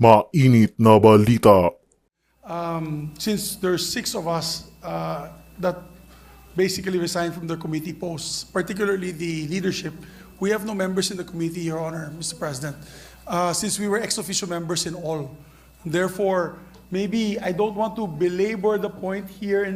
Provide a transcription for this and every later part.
Mainit na balita. Since there's 6 of us that basically resigned from their committee posts, particularly the leadership, we have no members in the committee, Your Honor, Mr. President, since we were ex-officio members in all. Therefore, maybe I don't want to belabor the point here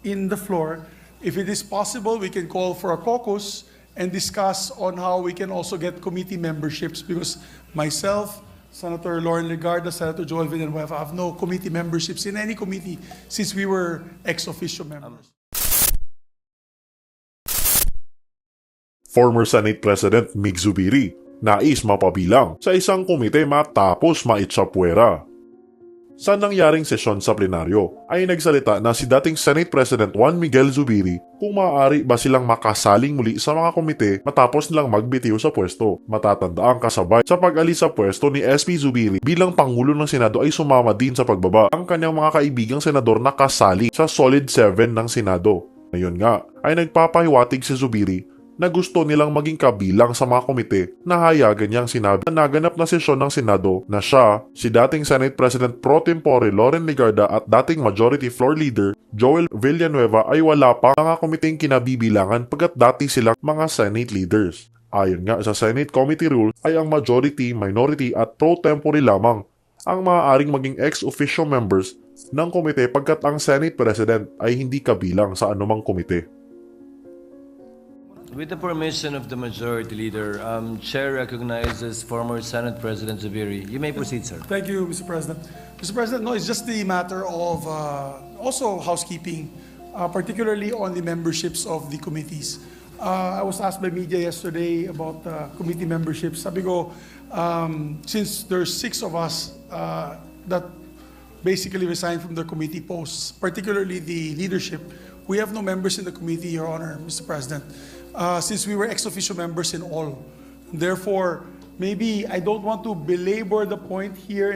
in the floor. If it is possible, we can call for a caucus and discuss on how we can also get committee memberships, because myself, Senator Lauren Legarda, Senator Joel Villanueva have no committee memberships in any committee since we were ex-officio members. Former Senate President Sen.Zubiri nais mapabilang sa isang komite matapos ma-Itsapwera. Sa nangyaring sesyon sa plenaryo ay nagsalita na si dating Senate President Juan Miguel Zubiri kung maaari ba silang makasaling muli sa mga komite matapos nilang magbitiw sa pwesto. Matatanda ang kasabay sa pag-alis sa pwesto ni SP Zubiri bilang Pangulo ng Senado ay sumama din sa pagbaba ang kanyang mga kaibigang senador na kasali sa Solid 7 ng Senado. Ngayon nga ay nagpapahiwatig si Zubiri na gusto nilang maging kabilang sa mga komite na hayagan niyang sinabi na naganap na sesyon ng Senado na siya, si dating Senate President Pro Tempore Lauren Legarda at dating Majority Floor Leader Joel Villanueva ay wala pa mga komiteng kinabibilangan pagkat dati silang mga Senate leaders. Ayon nga sa Senate Committee Rule ay ang majority, minority at pro tempore lamang ang maaaring maging ex-officio members ng komite pagkat ang Senate President ay hindi kabilang sa anumang komite. With the permission of the Majority Leader, Chair recognizes former Senate President Zubiri. You may proceed, sir. Thank you, Mr. President. Mr. President, no, it's just the matter of also housekeeping, particularly on the memberships of the committees. I was asked by media yesterday about committee memberships. Sabi ko, since there's 6 of us that basically resigned from their committee posts, particularly the leadership, we have no members in the committee, Your Honor, Mr. President, since we were ex-officio members in all. Therefore, maybe I don't want to belabor the point here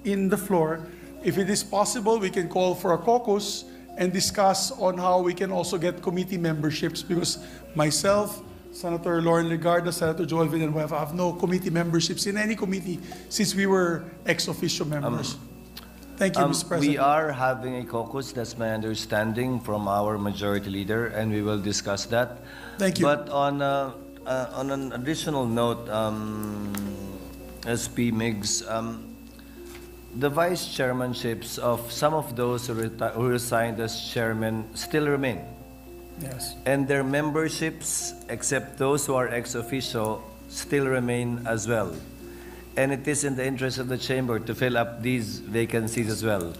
in the floor. If it is possible, we can call for a caucus and discuss on how we can also get committee memberships, because myself, Senator Lauren Legarda, Senator Joel Villanueva have no committee memberships in any committee since we were ex-officio members. Thank you, Mr. President. We are having a caucus, that's my understanding from our Majority Leader, and we will discuss that. Thank you. But on an additional note, SP Migs, the vice chairmanships of some of those who resigned as chairman still remain. Yes. And their memberships, except those who are ex-officio, still remain as well. And it is in the interest of the chamber to fill up these vacancies as well.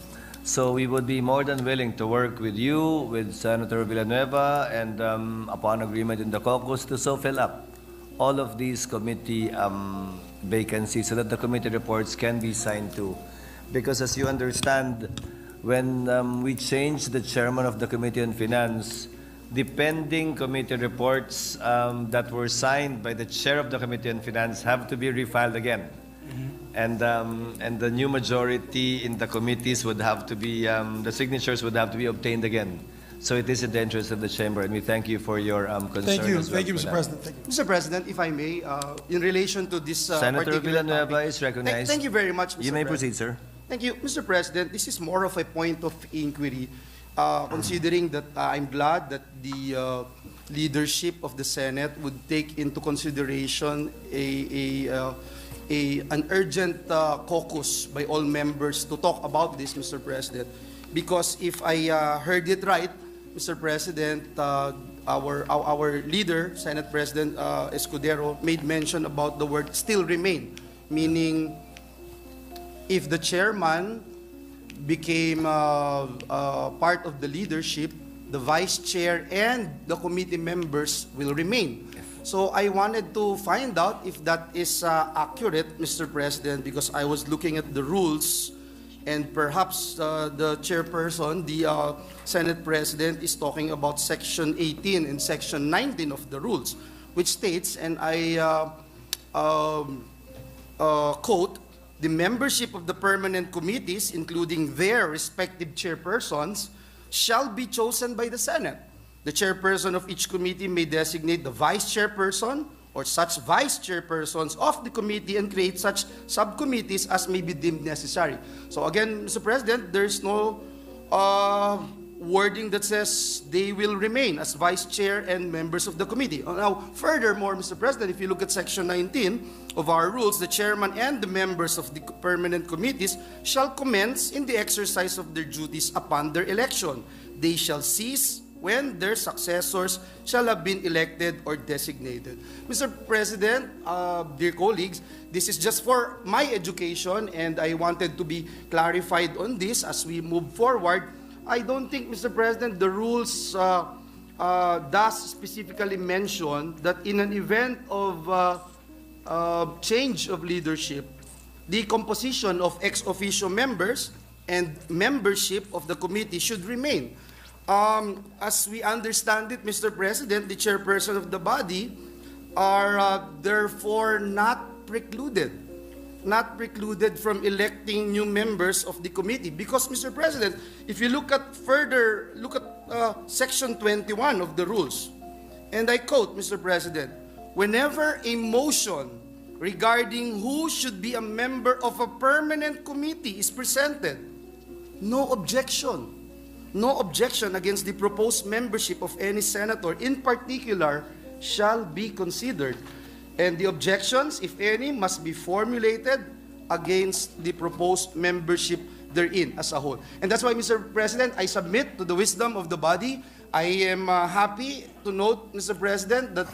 So we would be more than willing to work with you, with Senator Villanueva, and upon agreement in the caucus to so fill up all of these committee vacancies so that the committee reports can be signed to. Because as you understand, when we changed the chairman of the Committee on Finance, the pending committee reports that were signed by the chair of the Committee on Finance have to be refiled again. And the new majority in the committees would have to be, the signatures would have to be obtained again. So it is in the interest of the chamber, and we thank you for your concern. Thank you, as well Mr. that. President. Thank you. Mr. President, if I may, in relation to this Senator particular Villanueva topic, is recognized. Thank you very much, Mr. You may President. proceed, sir. Thank you, Mr. President. This is more of a point of inquiry, considering that I'm glad that the leadership of the Senate would take into consideration an urgent caucus by all members to talk about this, Mr. President. Because if I heard it right, Mr. President, our leader, Senate President Escudero, made mention about the word still remain, meaning if the chairman became part of the leadership, the vice chair and the committee members will remain. So I wanted to find out if that is accurate, Mr. President, because I was looking at the rules and perhaps the chairperson, the Senate President, is talking about Section 18 and Section 19 of the rules, which states, and I quote, the membership of the permanent committees, including their respective chairpersons, shall be chosen by the Senate. The chairperson of each committee may designate the vice chairperson or such vice chairpersons of the committee and create such subcommittees as may be deemed necessary. So again, Mr. President, there's no wording that says they will remain as vice chair and members of the committee. Now, furthermore, Mr. President, if you look at section 19 of our rules, the chairman and the members of the permanent committees shall commence in the exercise of their duties upon their election. They shall cease when their successors shall have been elected or designated. Mr. President, dear colleagues, this is just for my education, and I wanted to be clarified on this as we move forward. I don't think, Mr. President, the rules does specifically mention that in an event of change of leadership, the composition of ex officio members and membership of the committee should remain. As we understand it, Mr. President, the chairperson of the body are therefore not precluded from electing new members of the committee. Because, Mr. President, if you look at section 21 of the rules, and I quote, Mr. President, whenever a motion regarding who should be a member of a permanent committee is presented, no objection against the proposed membership of any senator in particular shall be considered. And the objections, if any, must be formulated against the proposed membership therein as a whole. And that's why, Mr. President, I submit to the wisdom of the body. I am happy to note, Mr. President, that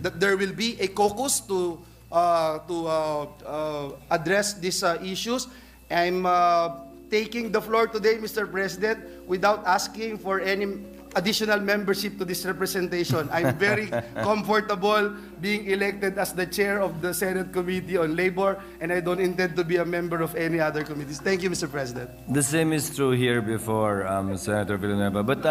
that there will be a caucus to address these issues. I'm taking the floor today, Mr. President, without asking for any additional membership to this representation. I'm very comfortable being elected as the chair of the Senate Committee on Labor, and I don't intend to be a member of any other committees. Thank you, Mr. President. The same is true here before Senator Villanueva. But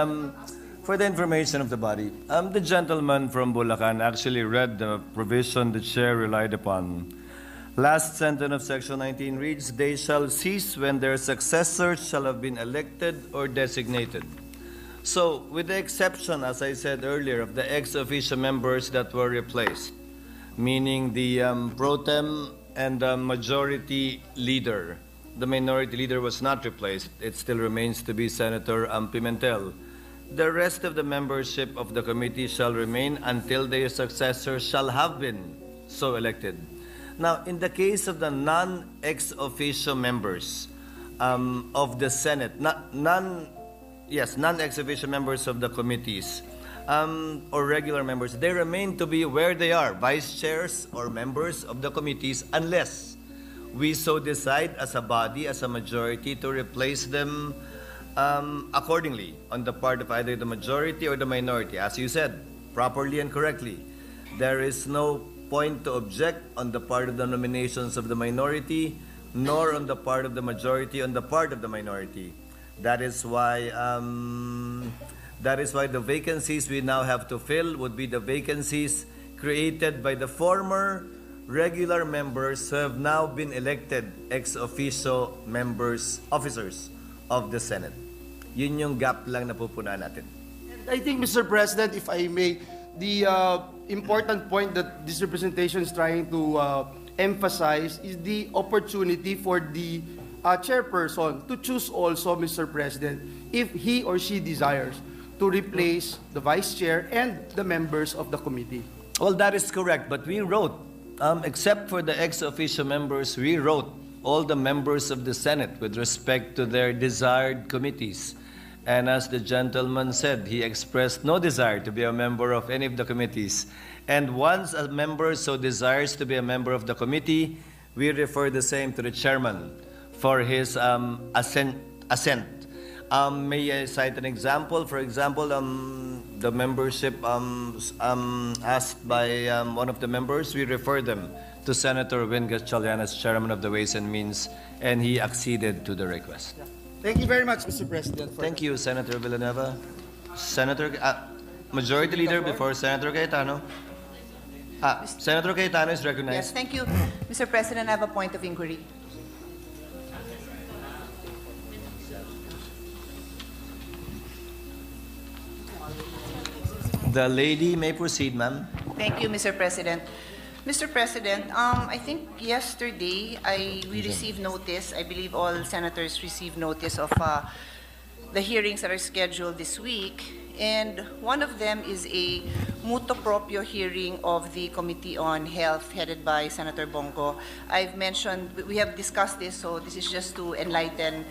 for the information of the body, the gentleman from Bulacan actually read the provision the chair relied upon. Last sentence of section 19 reads, they shall cease when their successors shall have been elected or designated. So, with the exception, as I said earlier, of the ex officio members that were replaced, meaning the pro tem and the majority leader, the minority leader was not replaced. It still remains to be Senator Pimentel. The rest of the membership of the committee shall remain until their successors shall have been so elected. Now, in the case of the non-ex officio members of the Senate, non-ex officio members of the committees or regular members, they remain to be where they are, vice chairs or members of the committees, unless we so decide as a body, as a majority, to replace them accordingly on the part of either the majority or the minority. As you said, properly and correctly, there is no point to object on the part of the nominations of the minority, nor on the part of the majority on the part of the minority. That is why the vacancies we now have to fill would be the vacancies created by the former regular members who have now been elected ex officio officers of the Senate. Yun yung gap lang na pupunaan natin. I think, Mr. President, if I may, the important point that this representation is trying to emphasize is the opportunity for the chairperson to choose also, Mr. President, if he or she desires to replace the vice chair and the members of the committee. Well, that is correct, but we wrote, except for the ex officio members, we wrote all the members of the Senate with respect to their desired committees. And as the gentleman said, he expressed no desire to be a member of any of the committees. And once a member so desires to be a member of the committee, we refer the same to the chairman for his assent. May I cite an example? For example, the membership asked by one of the members, we refer them to Senator Win Gatchalian as chairman of the Ways and Means, and he acceded to the request. Thank you very much, Mr. President. Thank you, Senator Villanueva. Senator, Majority Leader before Senator Cayetano. Senator Cayetano is recognized. Yes, thank you. Mr. President, I have a point of inquiry. The lady may proceed, ma'am. Thank you, Mr. President. Mr. President, I think yesterday we received notice, I believe all senators received notice of the hearings that are scheduled this week. And one of them is a Moto propio hearing of the Committee on Health headed by Senator Bongo. I've mentioned, we have discussed this, so this is just to enlighten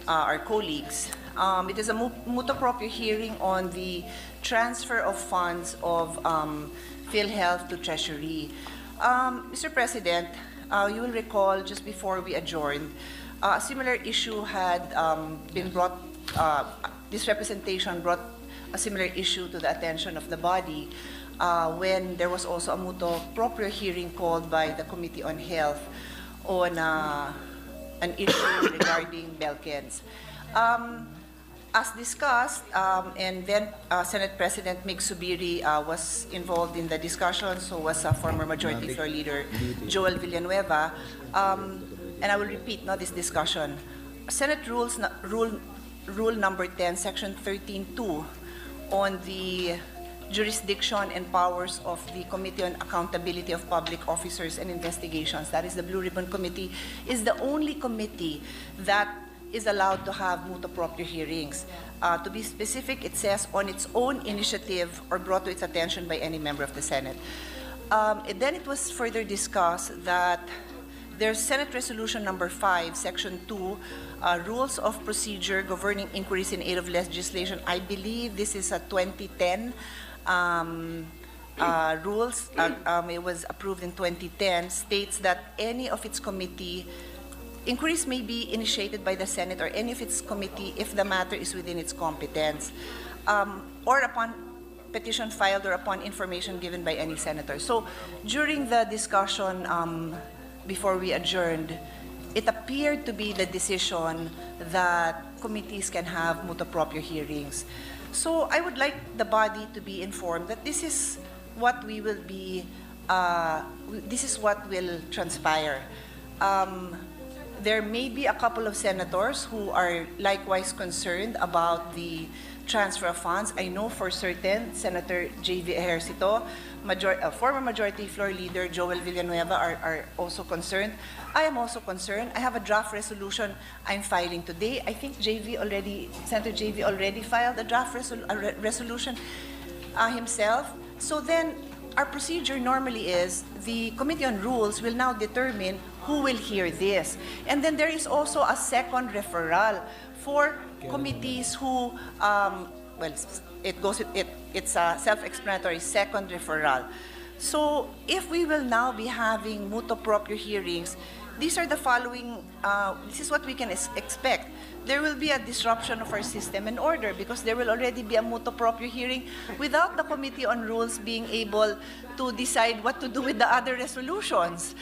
our colleagues. It is a Moto propio hearing on the transfer of funds of PhilHealth to Treasury. Mr. President, you will recall just before we adjourned, a similar issue had been brought, this representation brought a similar issue to the attention of the body when there was also a Moto proprio hearing called by the Committee on Health on an issue regarding Belkens. As discussed, and then Senate President MIGUEL was involved in the discussion, so was former Majority Floor Leader Joel Villanueva. And I will repeat this discussion. Senate Rule number 10, Section 13.2 on the jurisdiction and powers of the Committee on Accountability of Public Officers and Investigations, that is the Blue Ribbon Committee, is the only committee that is allowed to have Moto proprio hearings. To be specific, it says on its own initiative or brought to its attention by any member of the Senate. And then it was further discussed that there's Senate Resolution number 5, Section 2, Rules of Procedure Governing Inquiries in Aid of Legislation. I believe this is a 2010 rules. It was approved in 2010, states that any of its committee inquiries may be initiated by the Senate or any of its committee if the matter is within its competence, or upon petition filed or upon information given by any senator. So during the discussion before we adjourned, it appeared to be the decision that committees can have Moto proprio hearings. So I would like the body to be informed that this is what we will be, this is what will transpire. There may be a couple of senators who are likewise concerned about the transfer of funds. I know for certain Senator J.V. Ejercito, former Majority Floor Leader Joel Villanueva are also concerned. I am also concerned. I have a draft resolution I'm filing today. I think Senator J.V. already filed a draft resolution himself. So then our procedure normally is the Committee on Rules will now determine who will hear this. And then there is also a second referral for committees who, well, it's a self-explanatory second referral. So if we will now be having Moto proprio hearings, these are the following, this is what we can expect. There will be a disruption of our system and order because there will already be a Moto proprio hearing without the Committee on Rules being able to decide what to do with the other resolutions.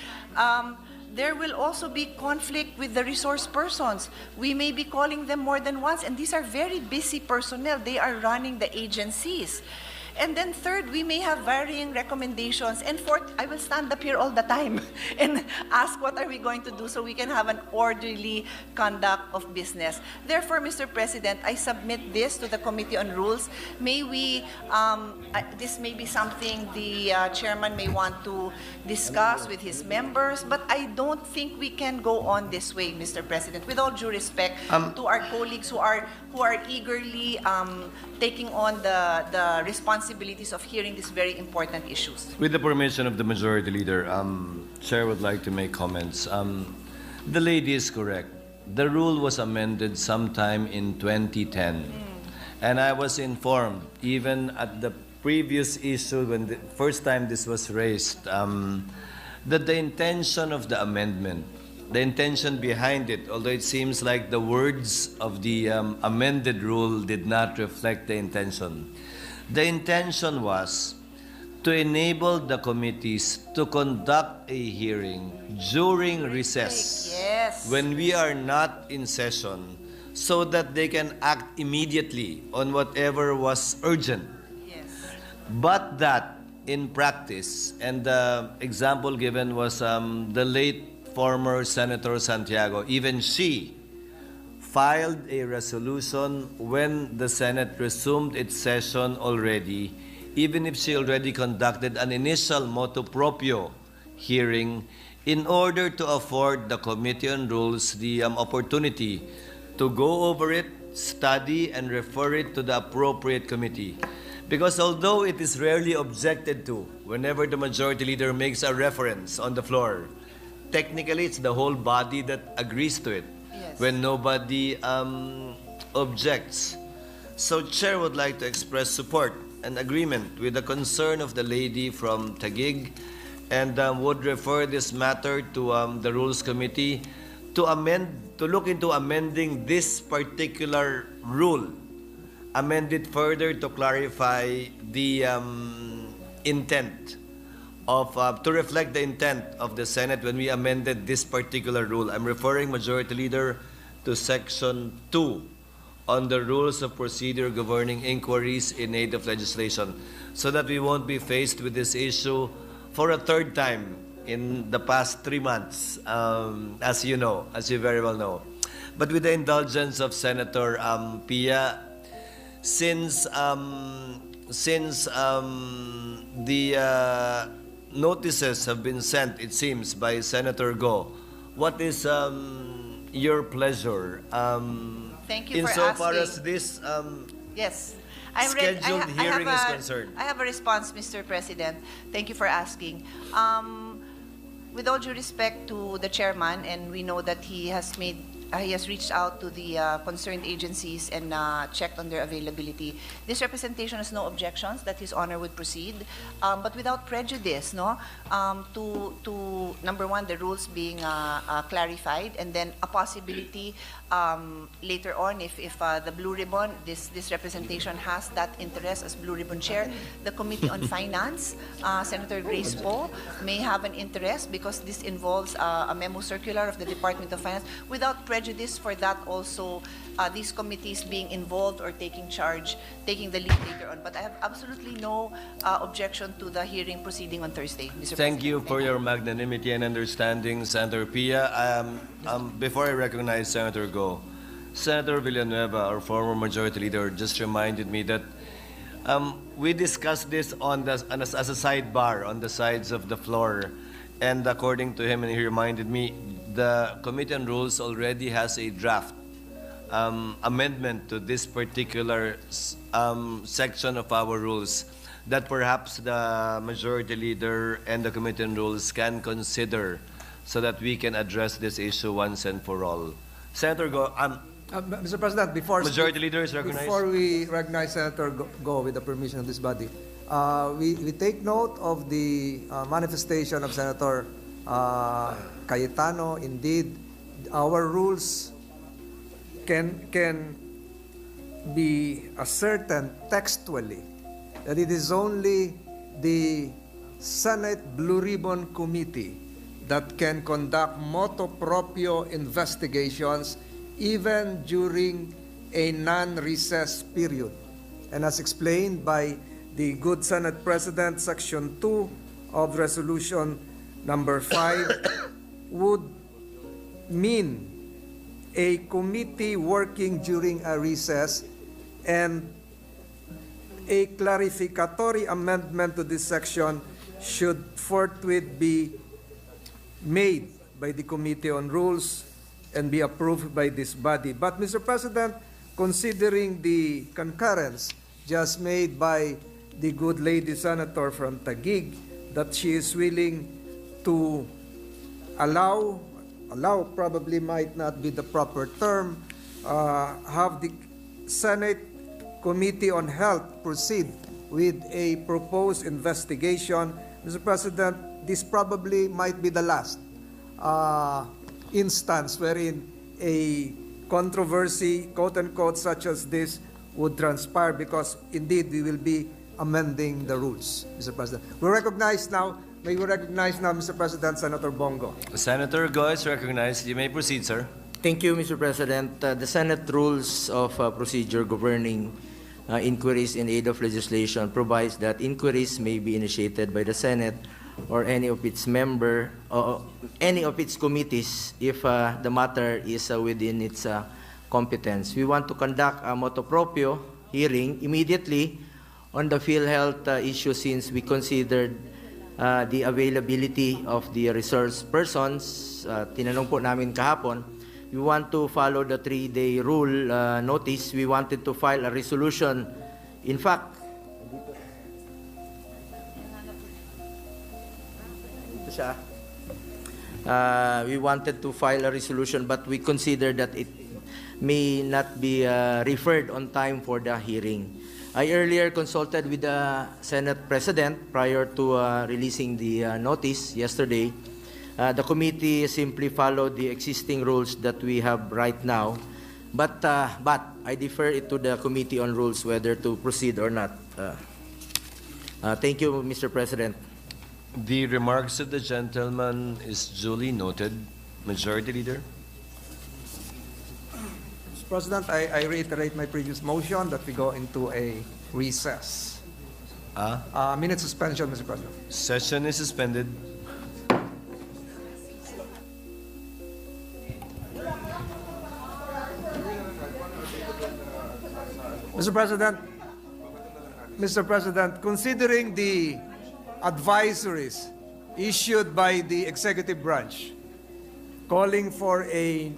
There will also be conflict with the resource persons. We may be calling them more than once, and these are very busy personnel. They are running the agencies. And then third, we may have varying recommendations. And fourth, I will stand up here all the time and ask what are we going to do so we can have an orderly conduct of business. Therefore, Mr. President, I submit this to the Committee on Rules. May we, this may be something the chairman may want to discuss with his members, but I don't think we can go on this way, Mr. President, with all due respect to our colleagues who are eagerly taking on the responsibilities of hearing these very important issues. With the permission of the Majority Leader, Chair would like to make comments. The lady is correct. The rule was amended sometime in 2010. And I was informed, even at the previous issue, when the first time this was raised, that the intention of the amendment, the intention behind it, although it seems like the words of the amended rule did not reflect the intention. The intention was to enable the committees to conduct a hearing during recess, Yes. when we are not in session, so that they can act immediately on whatever was urgent. Yes. But that, in practice, and the example given was the late former Senator Santiago, even she filed a resolution when the Senate resumed its session already, even if she already conducted an initial motu proprio hearing in order to afford the Committee on Rules the opportunity to go over it, study, and refer it to the appropriate committee. Because although it is rarely objected to whenever the majority leader makes a reference on the floor, technically it's the whole body that agrees to it. Yes. When nobody objects. So Chair would like to express support and agreement with the concern of the lady from Taguig, and would refer this matter to the Rules Committee to look into amending this particular rule, amend it further to clarify the intent of, to reflect the intent of the Senate when we amended this particular rule. I'm referring, Majority Leader, to Section 2 on the Rules of Procedure governing inquiries in aid of legislation, so that we won't be faced with this issue for a third time in the past 3 months, as you know, as you very well know. But with the indulgence of Senator Pia, since the notices have been sent, it seems, by Senator Go, what is your pleasure? Thank you for insofar asking. as this Yes. scheduled hearing is concerned? I have a response, Mr. President. Thank you for asking. With all due respect to the chairman, and we know that he has reached out to the concerned agencies and checked on their availability. This representation has no objections that His Honor would proceed, but without prejudice, no, to number one, the rules being clarified, and then a possibility later on, if the Blue Ribbon, this representation has that interest as Blue Ribbon Chair, the Committee on Finance, Senator Grace Poe, may have an interest because this involves a memo circular of the Department of Finance, without prejudice for that also, these committees being involved or taking charge, taking the lead later on. But I have absolutely no objection to the hearing proceeding on Thursday, Mr. Thank President. you for your magnanimity and understanding, Senator Pia. Before I recognize Senator Go, Senator Villanueva, our former majority leader, just reminded me that we discussed this as a sidebar on the sides of the floor, and according to him, and he reminded me, the Committee on Rules already has a draft amendment to this particular section of our rules that perhaps the majority leader and the Committee on Rules can consider, so that we can address this issue once and for all. Senator Go, Mr. President, Majority Leader is recognized. Before we recognize Senator Go with the permission of this body, we take note of the manifestation of Senator Cayetano. Indeed, our rules can be ascertained textually that it is only the Senate Blue Ribbon Committee that can conduct motu proprio investigations even during a non-recess period. And as explained by the good Senate President, Section 2 of Resolution number 5 would mean a committee working during a recess, and a clarificatory amendment to this section should forthwith be made by the Committee on Rules and be approved by this body. But, Mr. President, considering the concurrence just made by the good lady senator from Taguig, that she is willing to allow probably might not be the proper term, have the Senate Committee on Health proceed with a proposed investigation. Mr. President, this probably might be the last instance wherein a controversy, quote-unquote, such as this would transpire, because indeed we will be amending the rules, Mr. President. May we recognize now, Mr. President, Senator Bongo. Senator Go is recognized. You may proceed, sir. Thank you, Mr. President. The Senate Rules of Procedure governing inquiries in aid of legislation provides that inquiries may be initiated by the Senate or any of its member or any of its committees if the matter is within its competence. We want to conduct a motu proprio hearing immediately on the PhilHealth issue, since we considered the availability of the resource persons, tinanong po namin kahapon, we want to follow the 3-day rule notice. We wanted to file a resolution. In fact, ito siya. We wanted to file a resolution, but we consider that it may not be referred on time for the hearing. I earlier consulted with the Senate President prior to releasing the notice yesterday. The committee simply followed the existing rules that we have right now, but I defer it to the Committee on Rules whether to proceed or not. Thank you, Mr. President. The remarks of the gentleman is duly noted. Majority Leader. Mr. President, I reiterate my previous motion that we go into a recess. Minute suspension, Mr. President. Session is suspended. Mr. President, considering the advisories issued by the executive branch calling for a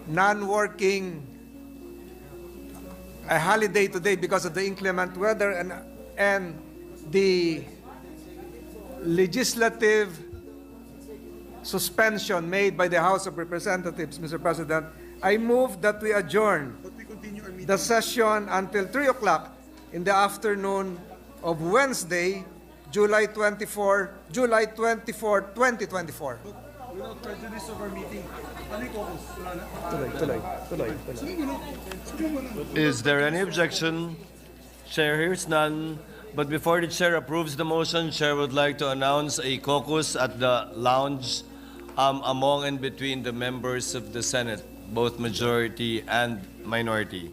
non-working holiday today because of the inclement weather and the legislative suspension made by the House of Representatives, Mr. President, I move that we adjourn the session until 3 o'clock in the afternoon of Wednesday, July 24, 2024. Without prejudice of our meeting. Tuloy. Is there any objection? Chair hears none. But before the chair approves the motion, chair would like to announce a caucus at the lounge among and between the members of the Senate, both majority and minority.